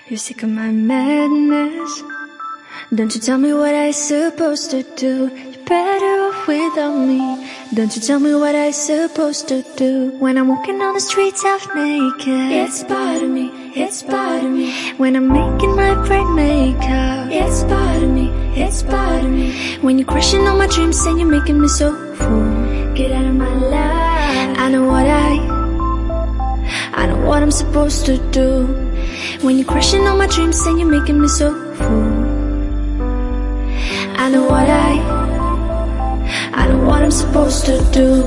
You're sick of my madness. Don't you tell me what I'm supposed to do. You're better off without me. Don't you tell me what I'm supposed to do. When I'm walking on the streets half naked, it's part of me, it's part of me. When I'm making my brain makeup, it's part of me, it's part of me. When you're crushing on my dreams and you're making me so full, get out of my life. I know what I'm supposed to do. When you're crushing on my dreams and you're making me so full, I know what I'm supposed to do.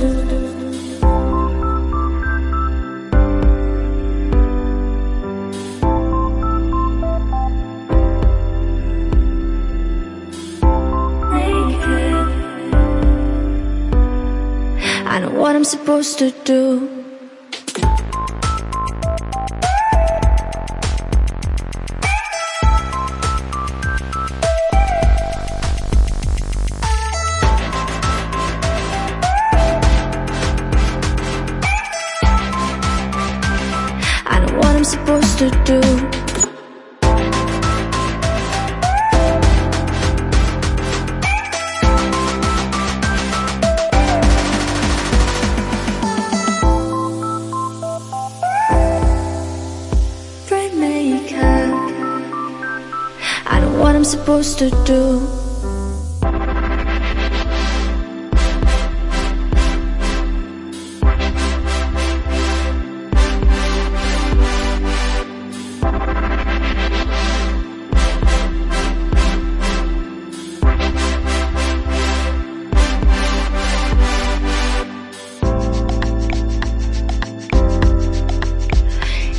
I know what I'm supposed to do. I know what I'm supposed to do. Brain makeup. I know what I'm supposed to do.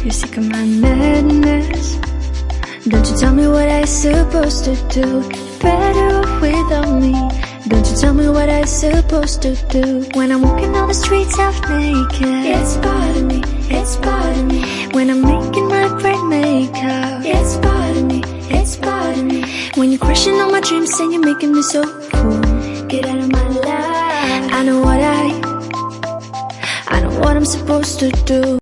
You're sick of my madness. Don't you tell me what I'm supposed to do. You're better off without me. Don't you tell me what I'm supposed to do. When I'm walking on the streets half naked, it's part of me, it's part of me. When I'm making my brain makeup, it's part of me, it's part of me. When you're crushing on my dreams and you're making me so full, get out of my life. I know what I'm supposed to do.